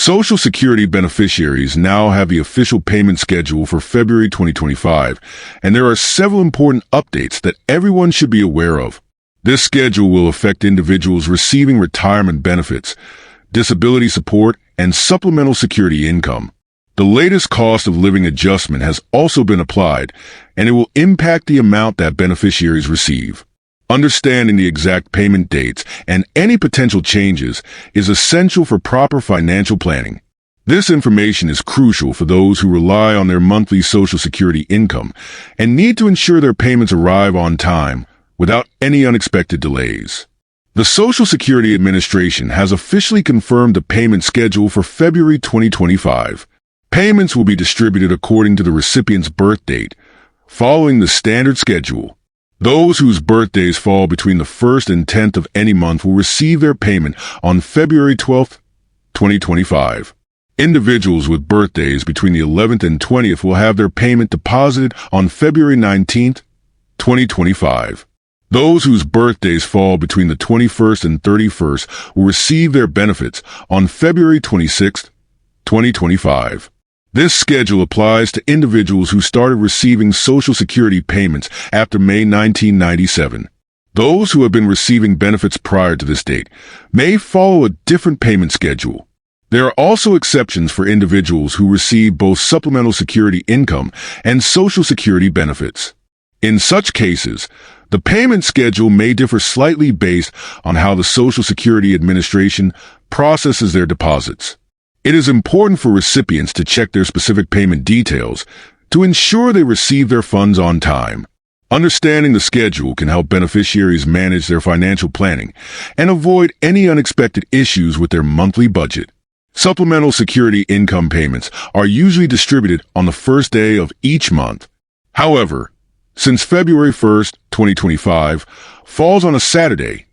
Social Security beneficiaries now have the official payment schedule for February 2025, and there are several important updates that everyone should be aware of. This schedule will affect individuals receiving retirement benefits, disability support, and supplemental security income. The latest cost of living adjustment has also been applied, and it will impact the amount that beneficiaries receive. Understanding the exact payment dates and any potential changes is essential for proper financial planning. This information is crucial for those who rely on their monthly Social Security income and need to ensure their payments arrive on time without any unexpected delays. The Social Security Administration has officially confirmed the payment schedule for February 2025. Payments will be distributed according to the recipient's birth date, following the standard schedule. Those whose birthdays fall between the 1st and 10th of any month will receive their payment on February 12th, 2025. Individuals with birthdays between the 11th and 20th will have their payment deposited on February 19th, 2025. Those whose birthdays fall between the 21st and 31st will receive their benefits on February 26th, 2025. This schedule applies to individuals who started receiving Social Security payments after May 1997. Those who have been receiving benefits prior to this date may follow a different payment schedule. There are also exceptions for individuals who receive both supplemental security income and Social Security benefits. In such cases, the payment schedule may differ slightly based on how the Social Security Administration processes their deposits. It is important for recipients to check their specific payment details to ensure they receive their funds on time. Understanding the schedule can help beneficiaries manage their financial planning and avoid any unexpected issues with their monthly budget. Supplemental security income payments are usually distributed on the first day of each month. However, since February 1st, 2025 falls on a Saturday,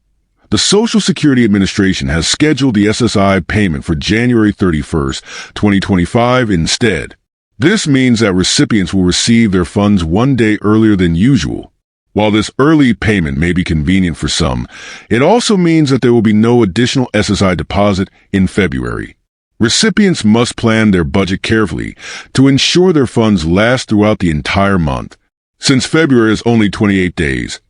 the Social Security Administration has scheduled the SSI payment for January 31st, 2025 instead. This means that recipients will receive their funds one day earlier than usual. While this early payment may be convenient for some, it also means that there will be no additional SSI deposit in February. Recipients must plan their budget carefully to ensure their funds last throughout the entire month. Since February is only 28 days,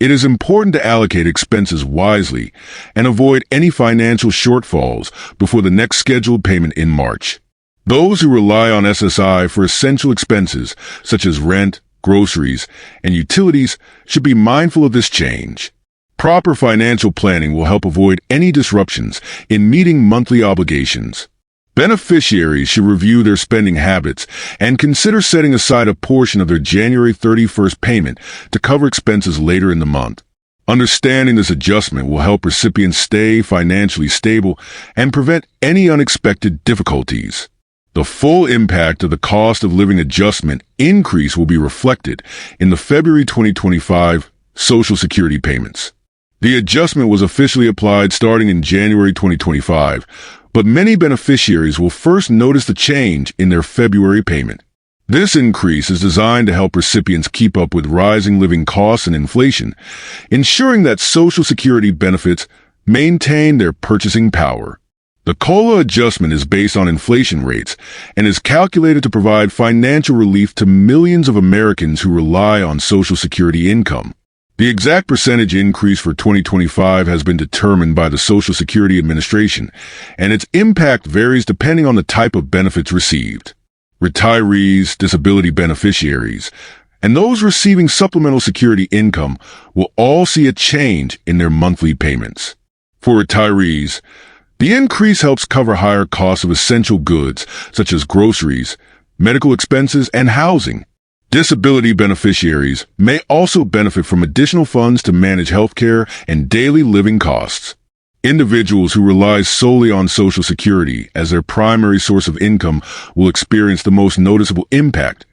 it is important to allocate expenses wisely and avoid any financial shortfalls before the next scheduled payment in March. Those who rely on SSI for essential expenses such as rent, groceries, and utilities should be mindful of this change. Proper financial planning will help avoid any disruptions in meeting monthly obligations. Beneficiaries should review their spending habits and consider setting aside a portion of their January 31st payment to cover expenses later in the month. Understanding this adjustment will help recipients stay financially stable and prevent any unexpected difficulties. The full impact of the cost of living adjustment increase will be reflected in the February 2025 Social Security payments. The adjustment was officially applied starting in January 2025, but many beneficiaries will first notice the change in their February payment. This increase is designed to help recipients keep up with rising living costs and inflation, ensuring that Social Security benefits maintain their purchasing power. The COLA adjustment is based on inflation rates and is calculated to provide financial relief to millions of Americans who rely on Social Security income. The exact percentage increase for 2025 has been determined by the Social Security Administration, and its impact varies depending on the type of benefits received. Retirees, disability beneficiaries, and those receiving supplemental security income will all see a change in their monthly payments. For retirees, the increase helps cover higher costs of essential goods such as groceries, medical expenses, and housing. Disability beneficiaries may also benefit from additional funds to manage healthcare and daily living costs. Individuals who rely solely on Social Security as their primary source of income will experience the most noticeable impact,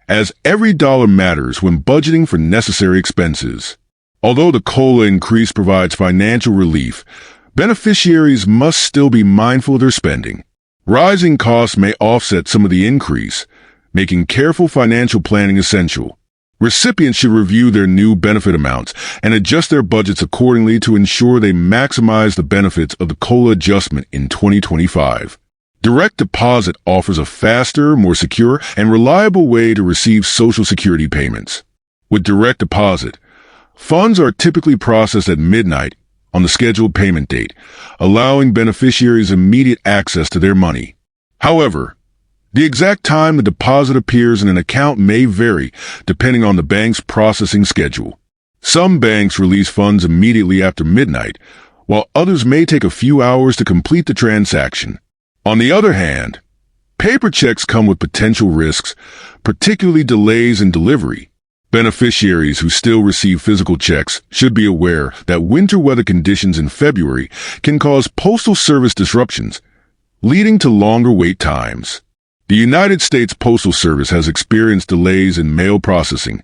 as every dollar matters when budgeting for necessary expenses. Although the COLA increase provides financial relief, beneficiaries must still be mindful of their spending. Rising costs may offset some of the increase, making careful financial planning essential. Recipients should review their new benefit amounts and adjust their budgets accordingly to ensure they maximize the benefits of the COLA adjustment in 2025. Direct deposit offers a faster, more secure, and reliable way to receive Social Security payments. With direct deposit, funds are typically processed at midnight on the scheduled payment date, allowing beneficiaries immediate access to their money. However, the exact time the deposit appears in an account may vary depending on the bank's processing schedule. Some banks release funds immediately after midnight, while others may take a few hours to complete the transaction. On the other hand, paper checks come with potential risks, particularly delays in delivery. Beneficiaries who still receive physical checks should be aware that winter weather conditions in February can cause postal service disruptions, leading to longer wait times. The United States Postal Service has experienced delays in mail processing,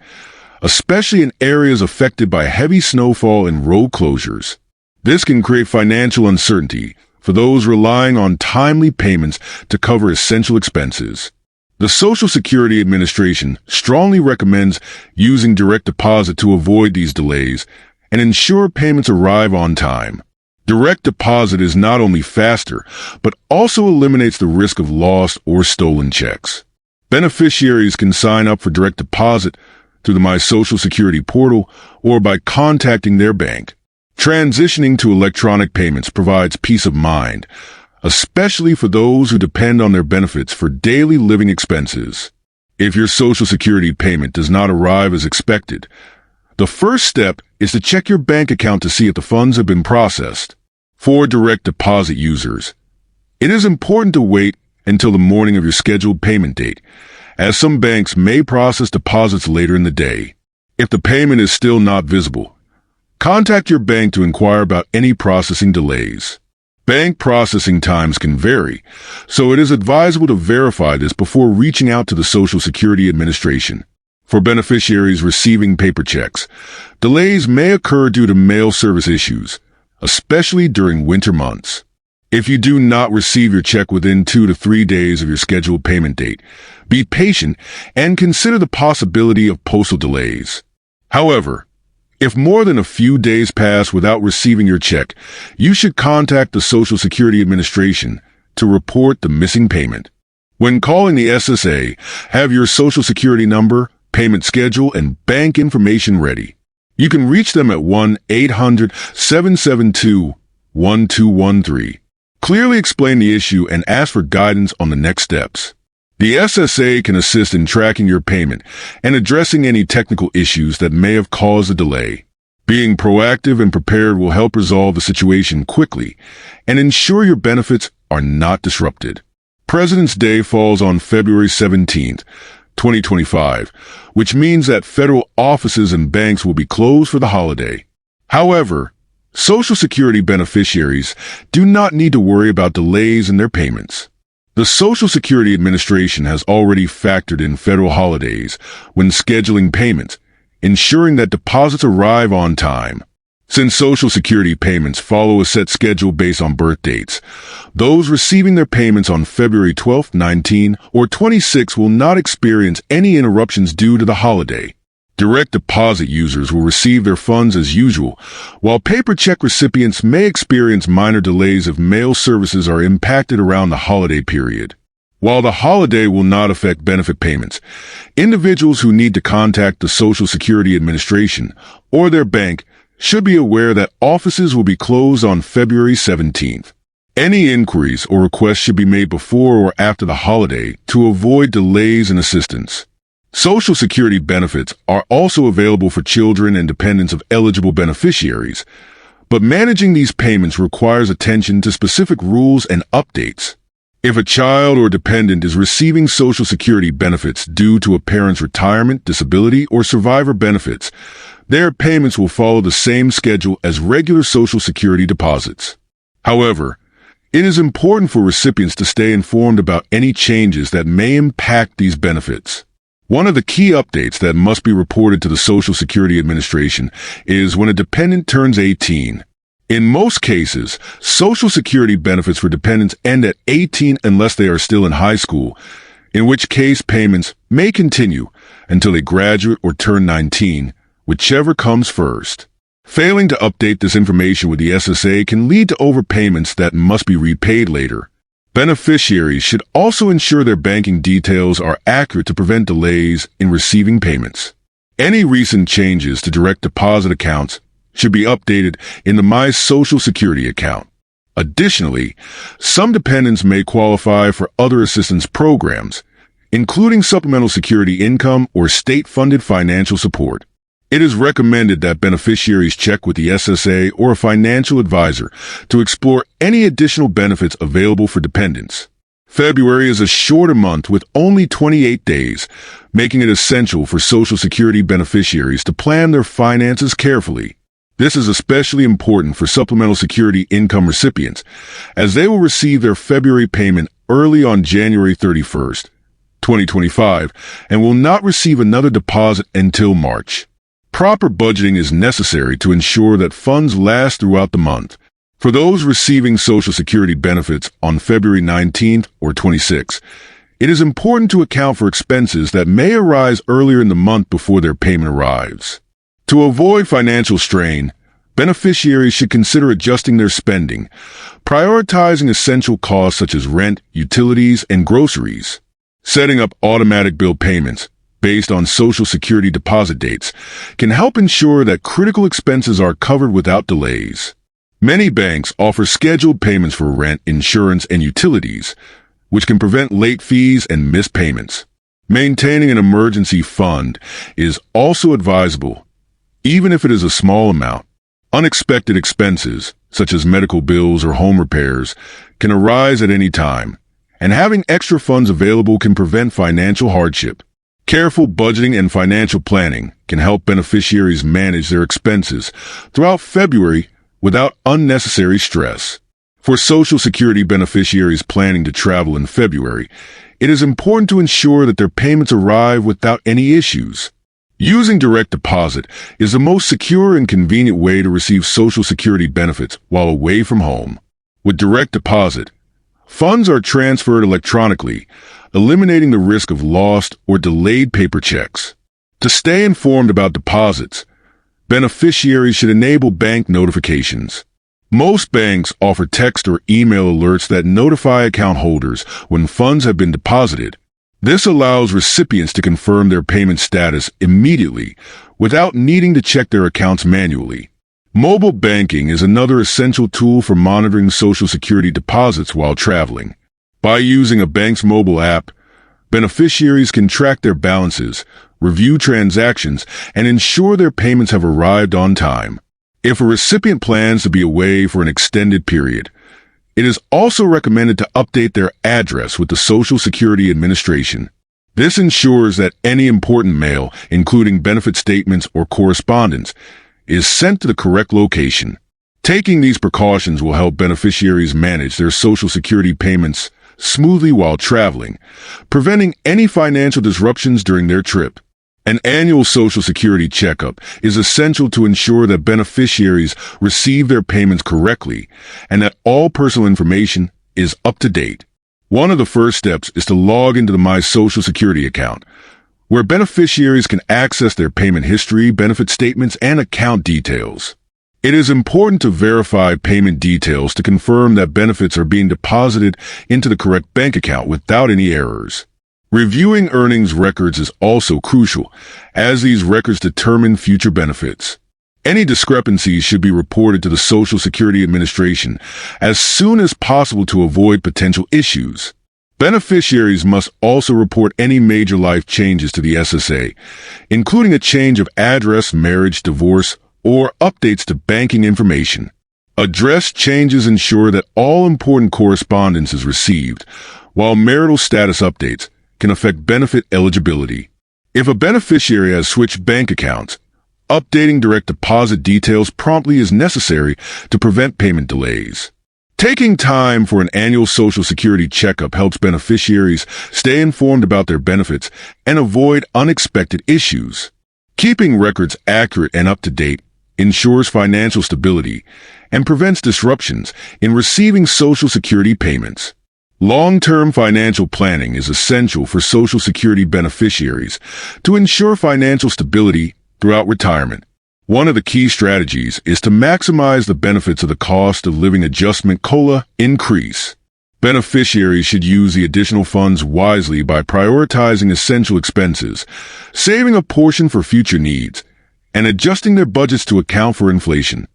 especially in areas affected by heavy snowfall and road closures. This can create financial uncertainty for those relying on timely payments to cover essential expenses. The Social Security Administration strongly recommends using direct deposit to avoid these delays and ensure payments arrive on time. Direct deposit is not only faster, but also eliminates the risk of lost or stolen checks. Beneficiaries can sign up for direct deposit through the My Social Security portal or by contacting their bank. Transitioning to electronic payments provides peace of mind, especially for those who depend on their benefits for daily living expenses. If your Social Security payment does not arrive as expected, the first step is to check your bank account to see if the funds have been processed. For direct deposit users, it is important to wait until the morning of your scheduled payment date, as some banks may process deposits later in the day. If the payment is still not visible, contact your bank to inquire about any processing delays. Bank processing times can vary, so it is advisable to verify this before reaching out to the Social Security Administration. For beneficiaries receiving paper checks, delays may occur due to mail service issues, especially during winter months. If you do not receive your check within 2 to 3 days of your scheduled payment date, be patient and consider the possibility of postal delays. However, if more than a few days pass without receiving your check, you should contact the Social Security Administration to report the missing payment. When calling the SSA, have your Social Security number, payment schedule, and bank information ready. You can reach them at 1-800-772-1213. Clearly explain the issue and ask for guidance on the next steps. The SSA can assist in tracking your payment and addressing any technical issues that may have caused a delay. Being proactive and prepared will help resolve the situation quickly and ensure your benefits are not disrupted. President's Day falls on February 17th, 2025, which means that federal offices and banks will be closed for the holiday. However, Social Security beneficiaries do not need to worry about delays in their payments. The Social Security Administration has already factored in federal holidays when scheduling payments, ensuring that deposits arrive on time. Since Social Security payments follow a set schedule based on birth dates, those receiving their payments on February 12, 19, or 26 will not experience any interruptions due to the holiday. Direct deposit users will receive their funds as usual, while paper check recipients may experience minor delays if mail services are impacted around the holiday period. While the holiday will not affect benefit payments, individuals who need to contact the Social Security Administration or their bank should be aware that offices will be closed on February 17th. Any inquiries or requests should be made before or after the holiday to avoid delays in assistance. Social Security benefits are also available for children and dependents of eligible beneficiaries, but managing these payments requires attention to specific rules and updates. If a child or dependent is receiving Social Security benefits due to a parent's retirement, disability, or survivor benefits, their payments will follow the same schedule as regular Social Security deposits. However, it is important for recipients to stay informed about any changes that may impact these benefits. One of the key updates that must be reported to the Social Security Administration is when a dependent turns 18. In most cases, Social Security benefits for dependents end at 18 unless they are still in high school, in which case payments may continue until they graduate or turn 19, whichever comes first. Failing to update this information with the SSA can lead to overpayments that must be repaid later. Beneficiaries should also ensure their banking details are accurate to prevent delays in receiving payments. Any recent changes to direct deposit accounts should be updated in the My Social Security account. Additionally, some dependents may qualify for other assistance programs, including supplemental security income or state-funded financial support. It is recommended that beneficiaries check with the SSA or a financial advisor to explore any additional benefits available for dependents. February is a shorter month with only 28 days, making it essential for Social Security beneficiaries to plan their finances carefully. This is especially important for supplemental security income recipients, as they will receive their February payment early on January 31st, 2025, and will not receive another deposit until March. Proper budgeting is necessary to ensure that funds last throughout the month. For those receiving Social Security benefits on February 19th or 26th, it is important to account for expenses that may arise earlier in the month before their payment arrives. To avoid financial strain, beneficiaries should consider adjusting their spending, prioritizing essential costs such as rent, utilities, and groceries. Setting up automatic bill payments based on Social Security deposit dates can help ensure that critical expenses are covered without delays. Many banks offer scheduled payments for rent, insurance, and utilities, which can prevent late fees and missed payments. Maintaining an emergency fund is also advisable, even if it is a small amount. Unexpected expenses, such as medical bills or home repairs, can arise at any time, and having extra funds available can prevent financial hardship. Careful budgeting and financial planning can help beneficiaries manage their expenses throughout February without unnecessary stress. For Social Security beneficiaries planning to travel in February, it is important to ensure that their payments arrive without any issues. Using direct deposit is the most secure and convenient way to receive Social Security benefits while away from home. With direct deposit, funds are transferred electronically, eliminating the risk of lost or delayed paper checks. To stay informed about deposits, beneficiaries should enable bank notifications. Most banks offer text or email alerts that notify account holders when funds have been deposited. This allows recipients to confirm their payment status immediately without needing to check their accounts manually. Mobile banking is another essential tool for monitoring Social Security deposits while traveling. By using a bank's mobile app, beneficiaries can track their balances, review transactions, and ensure their payments have arrived on time. If a recipient plans to be away for an extended period, it is also recommended to update their address with the Social Security Administration. This ensures that any important mail, including benefit statements or correspondence, is sent to the correct location. Taking these precautions will help beneficiaries manage their Social Security payments smoothly while traveling, preventing any financial disruptions during their trip. An annual Social Security checkup is essential to ensure that beneficiaries receive their payments correctly and that all personal information is up to date. One of the first steps is to log into the My Social Security account, where beneficiaries can access their payment history, benefit statements, and account details. It is important to verify payment details to confirm that benefits are being deposited into the correct bank account without any errors. Reviewing earnings records is also crucial, as these records determine future benefits. Any discrepancies should be reported to the Social Security Administration as soon as possible to avoid potential issues. Beneficiaries must also report any major life changes to the SSA, including a change of address, marriage, divorce, or updates to banking information. Address changes ensure that all important correspondence is received, while marital status updates can affect benefit eligibility. If a beneficiary has switched bank accounts, updating direct deposit details promptly is necessary to prevent payment delays. Taking time for an annual Social Security checkup helps beneficiaries stay informed about their benefits and avoid unexpected issues. Keeping records accurate and up to date ensures financial stability and prevents disruptions in receiving Social Security payments. Long-term financial planning is essential for Social Security beneficiaries to ensure financial stability throughout retirement. One of the key strategies is to maximize the benefits of the cost of living adjustment (COLA) increase. Beneficiaries should use the additional funds wisely by prioritizing essential expenses, saving a portion for future needs, and adjusting their budgets to account for inflation.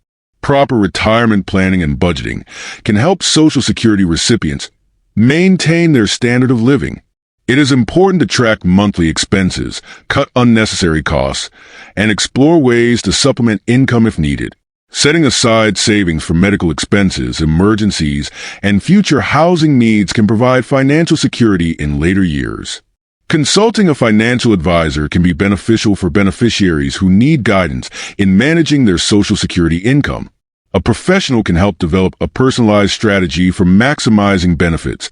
Proper retirement planning and budgeting can help Social Security recipients maintain their standard of living. It is important to track monthly expenses, cut unnecessary costs, and explore ways to supplement income if needed. Setting aside savings for medical expenses, emergencies, and future housing needs can provide financial security in later years. Consulting a financial advisor can be beneficial for beneficiaries who need guidance in managing their Social Security income. A professional can help develop a personalized strategy for maximizing benefits,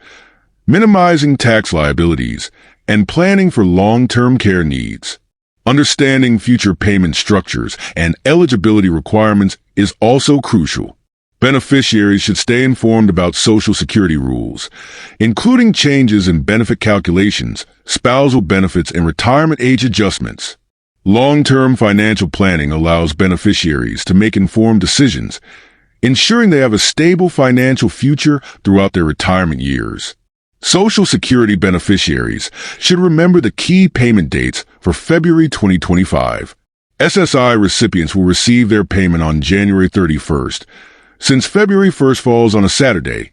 minimizing tax liabilities, and planning for long-term care needs. Understanding future payment structures and eligibility requirements is also crucial. Beneficiaries should stay informed about Social Security rules, including changes in benefit calculations, spousal benefits, and retirement age adjustments. Long-term financial planning allows beneficiaries to make informed decisions, ensuring they have a stable financial future throughout their retirement years. Social Security beneficiaries should remember the key payment dates for February 2025. SSI recipients will receive their payment on January 31st, since February 1st falls on a Saturday,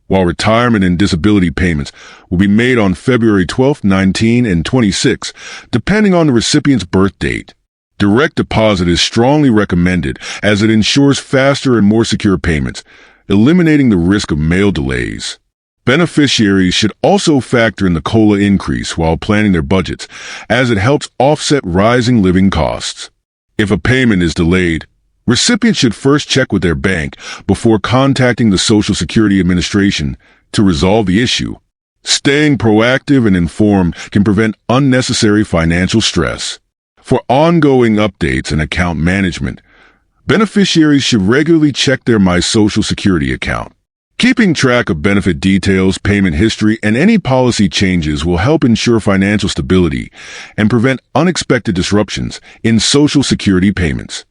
while retirement and disability payments will be made on February 12th, 19, and 26, depending on the recipient's birth date. Direct deposit is strongly recommended as it ensures faster and more secure payments, eliminating the risk of mail delays. Beneficiaries should also factor in the COLA increase while planning their budgets, as it helps offset rising living costs. If a payment is delayed, recipients should first check with their bank before contacting the Social Security Administration to resolve the issue. Staying proactive and informed can prevent unnecessary financial stress. For ongoing updates and account management, beneficiaries should regularly check their My Social Security account. Keeping track of benefit details, payment history, and any policy changes will help ensure financial stability and prevent unexpected disruptions in Social Security payments.